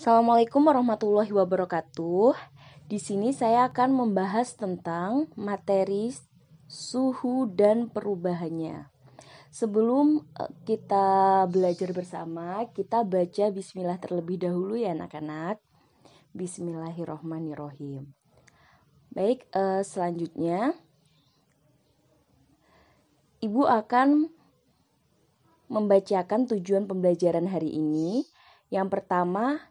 Assalamualaikum warahmatullahi wabarakatuh. Di sini saya akan membahas tentang materi suhu dan perubahannya. Sebelum kita belajar bersama, kita baca bismillah terlebih dahulu ya anak-anak. Bismillahirrohmanirrohim. Baik, selanjutnya Ibu akan membacakan tujuan pembelajaran hari ini. Yang pertama,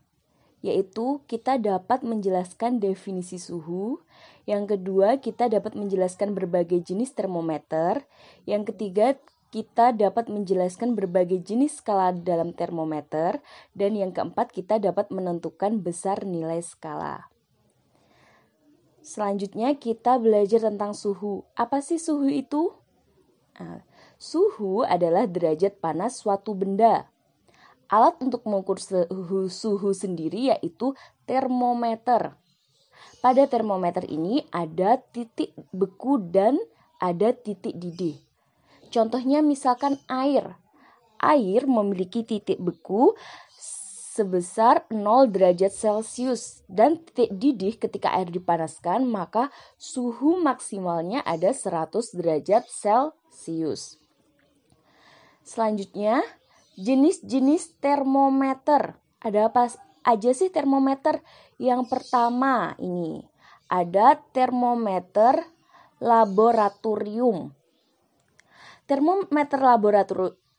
yaitu kita dapat menjelaskan definisi suhu. Yang kedua, kita dapat menjelaskan berbagai jenis termometer. Yang ketiga, kita dapat menjelaskan berbagai jenis skala dalam termometer. Dan yang keempat, kita dapat menentukan besar nilai skala. Selanjutnya, kita belajar tentang suhu. Apa sih suhu itu? Suhu adalah derajat panas suatu benda. Alat untuk mengukur suhu sendiri yaitu termometer. Pada termometer ini ada titik beku dan ada titik didih. Contohnya misalkan air. Air memiliki titik beku sebesar 0 derajat Celcius dan titik didih ketika air dipanaskan maka suhu maksimalnya ada 100 derajat Celcius. Selanjutnya, jenis-jenis termometer. Ada apa aja sih termometer? Yang pertama ini ada termometer laboratorium. Termometer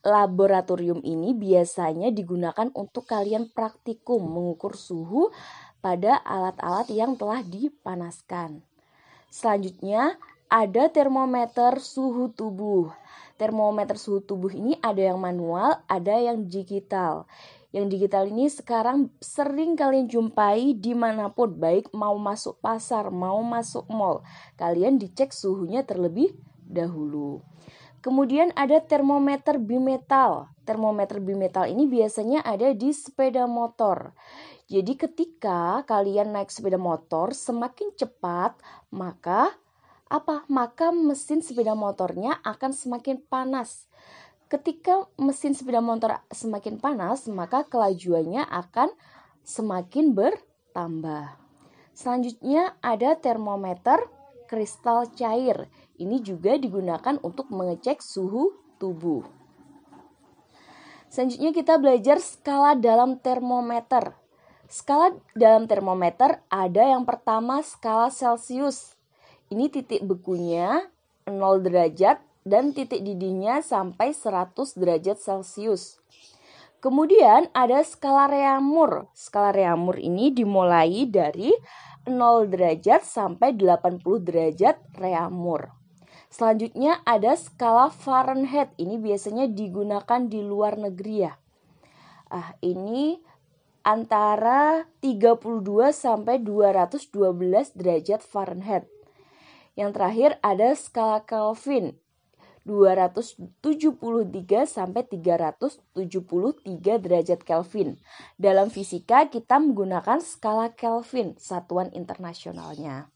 laboratorium ini biasanya digunakan untuk kalian praktikum mengukur suhu pada alat-alat yang telah dipanaskan. Selanjutnya ada termometer suhu tubuh. Termometer suhu tubuh ini ada yang manual, ada yang digital. Yang digital ini sekarang sering kalian jumpai dimanapun, baik mau masuk pasar, mau masuk mall. Kalian dicek suhunya terlebih dahulu. Kemudian ada termometer bimetal. Termometer bimetal ini biasanya ada di sepeda motor. Jadi ketika kalian naik sepeda motor semakin cepat, maka mesin sepeda motornya akan semakin panas. Ketika mesin sepeda motor semakin panas, maka kelajuannya akan semakin bertambah. Selanjutnya ada termometer kristal cair. Ini juga digunakan untuk mengecek suhu tubuh. Selanjutnya kita belajar skala dalam termometer. Skala dalam termometer ada yang pertama skala Celcius. Ini titik bekunya 0 derajat dan titik didihnya sampai 100 derajat Celcius. Kemudian ada skala Reaumur. Skala Reaumur ini dimulai dari 0 derajat sampai 80 derajat Reaumur. Selanjutnya ada skala Fahrenheit. Ini biasanya digunakan di luar negeri ya. Ini antara 32 sampai 212 derajat Fahrenheit. Yang terakhir ada skala Kelvin 273 sampai 373 derajat Kelvin. Dalam fisika kita menggunakan skala Kelvin, satuan internasionalnya.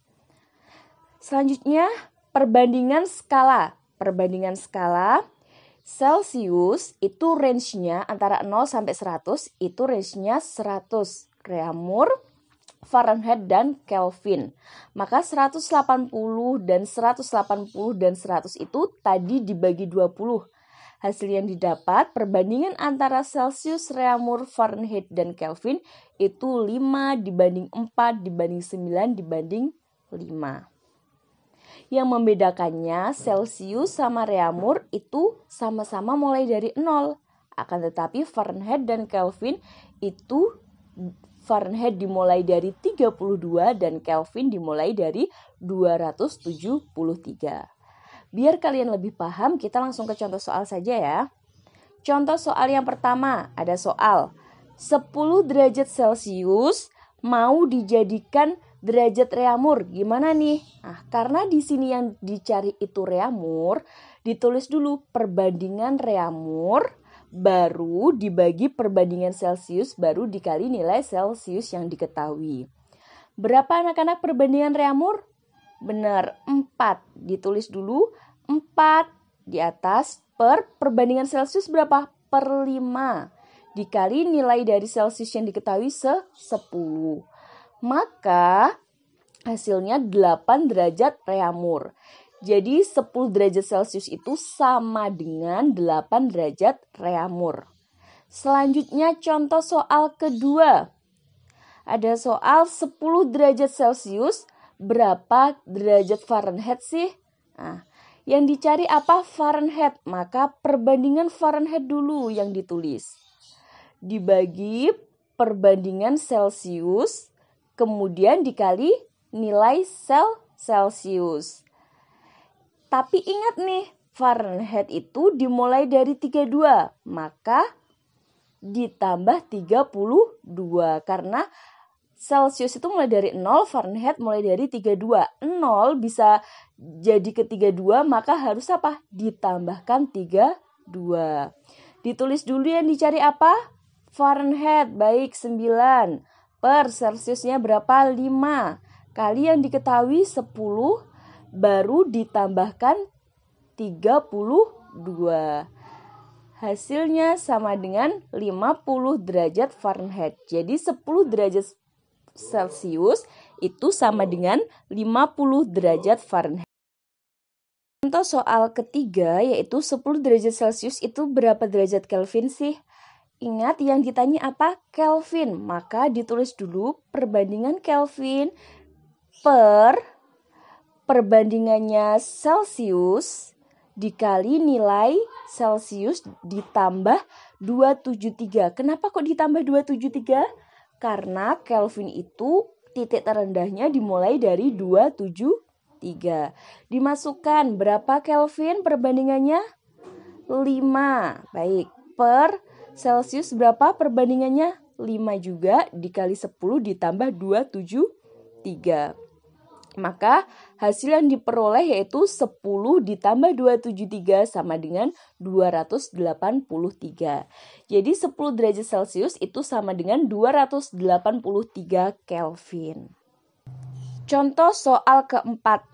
Selanjutnya perbandingan skala. Perbandingan skala Celcius itu range-nya antara 0 sampai 100, itu range-nya 100 Reaumur, Fahrenheit dan Kelvin. Maka 180 dan 180 dan 100 itu tadi dibagi 20. Hasil yang didapat perbandingan antara Celsius, Reaumur, Fahrenheit dan Kelvin itu 5 dibanding 4 dibanding 9 dibanding 5. Yang membedakannya Celsius sama Reaumur itu sama-sama mulai dari 0. Akan tetapi Fahrenheit dan Kelvin itu Fahrenheit dimulai dari 32 dan Kelvin dimulai dari 273. Biar kalian lebih paham, kita langsung ke contoh soal saja ya. Contoh soal yang pertama, ada soal 10 derajat Celcius mau dijadikan derajat Reaumur. Gimana nih? Karena di sini yang dicari itu Reaumur, ditulis dulu perbandingan Reaumur baru dibagi perbandingan Celcius, baru dikali nilai Celcius yang diketahui. Berapa anak-anak perbandingan Reaumur? Benar, 4. Ditulis dulu 4 di atas per perbandingan Celcius berapa? Per 5. dikali nilai dari Celsius yang diketahui 10. Maka hasilnya 8 derajat Reaumur. Jadi 10 derajat Celcius itu sama dengan 8 derajat Reaumur. Selanjutnya contoh soal kedua. Ada soal 10 derajat Celcius, berapa derajat Fahrenheit sih? Nah, yang dicari apa? Fahrenheit. Maka perbandingan Fahrenheit dulu yang ditulis. Dibagi perbandingan Celsius, kemudian dikali nilai Celsius. Tapi ingat nih, Fahrenheit itu dimulai dari 32, maka ditambah 32 karena Celsius itu mulai dari 0, Fahrenheit mulai dari 32. 0 bisa jadi ke 32, maka harus apa? Ditambahkan 32. Ditulis dulu yang dicari apa? Fahrenheit, baik 9. Per Celsiusnya berapa? 5. Kali yang diketahui 10, baru ditambahkan 32. Hasilnya sama dengan 50 derajat Fahrenheit. Jadi 10 derajat Celcius itu sama dengan 50 derajat Fahrenheit. Contoh soal ketiga yaitu 10 derajat Celcius itu berapa derajat Kelvin sih? Ingat yang ditanya apa? Kelvin. Maka ditulis dulu perbandingan Kelvin per perbandingannya Celsius dikali nilai Celsius ditambah 273. Kenapa kok ditambah 273? Karena Kelvin itu titik terendahnya dimulai dari 273. Dimasukkan berapa Kelvin perbandingannya? 5. Baik, per Celsius berapa perbandingannya? 5 juga dikali 10 ditambah 273. Maka hasil yang diperoleh yaitu 10 ditambah 273 sama dengan 283. Jadi 10 derajat Celcius itu sama dengan 283 Kelvin. Contoh soal keempat.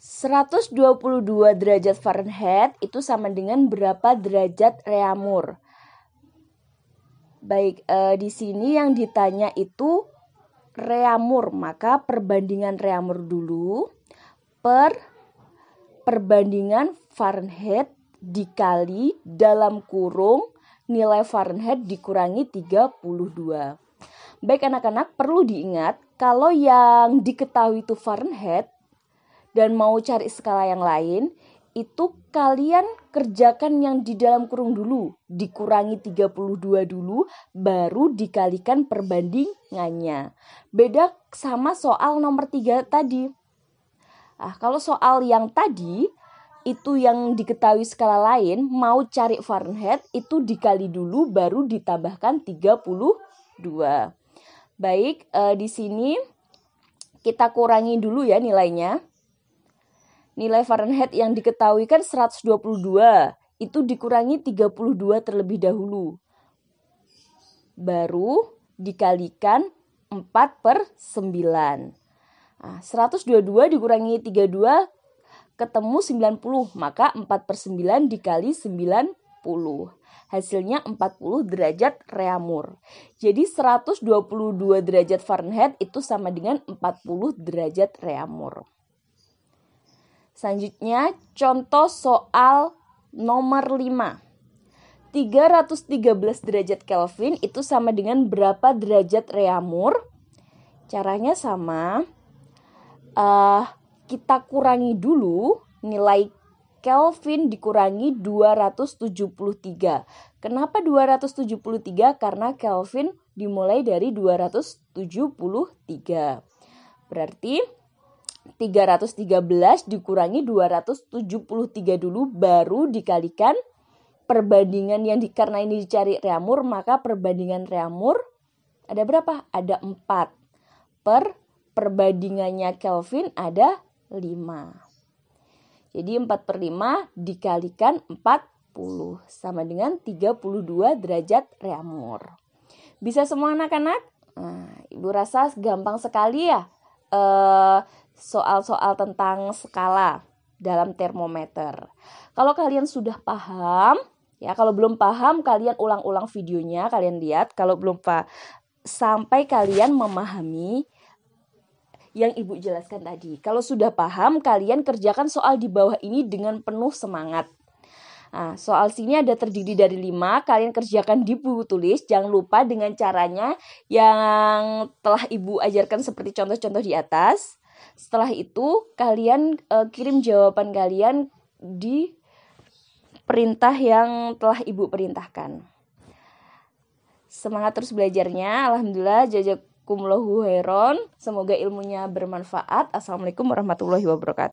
122 derajat Fahrenheit itu sama dengan berapa derajat Reaumur? Baik, di sini yang ditanya itu Reaumur, maka perbandingan Reaumur dulu per perbandingan Fahrenheit dikali dalam kurung nilai Fahrenheit dikurangi 32. Baik anak-anak, perlu diingat kalau yang diketahui itu Fahrenheit dan mau cari skala yang lain, itu kalian kerjakan yang di dalam kurung dulu, dikurangi 32 dulu, baru dikalikan perbandingannya. Beda sama soal nomor 3 tadi. Kalau soal yang tadi, itu yang diketahui skala lain, mau cari Fahrenheit, itu dikali dulu, baru ditambahkan 32. Baik, di sini kita kurangi dulu ya nilainya. Nilai Fahrenheit yang diketahui kan 122, itu dikurangi 32 terlebih dahulu. Baru dikalikan 4/9. 122 dikurangi 32 ketemu 90, maka 4/9 dikali 90. Hasilnya 40 derajat Reaumur. Jadi 122 derajat Fahrenheit itu sama dengan 40 derajat Reaumur. Selanjutnya contoh soal nomor 5. 313 derajat Kelvin itu sama dengan berapa derajat Reaumur? Caranya sama. Kita kurangi dulu nilai Kelvin dikurangi 273. Kenapa 273? Karena Kelvin dimulai dari 273. Berarti 313 dikurangi 273 dulu baru dikalikan perbandingan yang karena ini dicari Reaumur, maka perbandingan Reaumur ada berapa? Ada 4. Per perbandingannya Kelvin ada 5. Jadi 4/5 dikalikan 40 sama dengan 32 derajat Reaumur. Bisa semua anak-anak? Ibu rasa gampang sekali ya. Soal-soal tentang skala dalam termometer. Kalau kalian sudah paham, Ya, kalau belum paham kalian ulang-ulang videonya, kalian lihat kalau belum sampai kalian memahami yang Ibu jelaskan tadi. Kalau sudah paham, kalian kerjakan soal di bawah ini dengan penuh semangat. Nah, soal sini ada terdiri dari 5, kalian kerjakan di buku tulis. Jangan lupa dengan caranya yang telah Ibu ajarkan seperti contoh-contoh di atas. Setelah itu, kalian kirim jawaban kalian di perintah yang telah Ibu perintahkan. Semangat terus belajarnya. Alhamdulillah, jazakumullahu khairan. Semoga ilmunya bermanfaat. Assalamualaikum warahmatullahi wabarakatuh.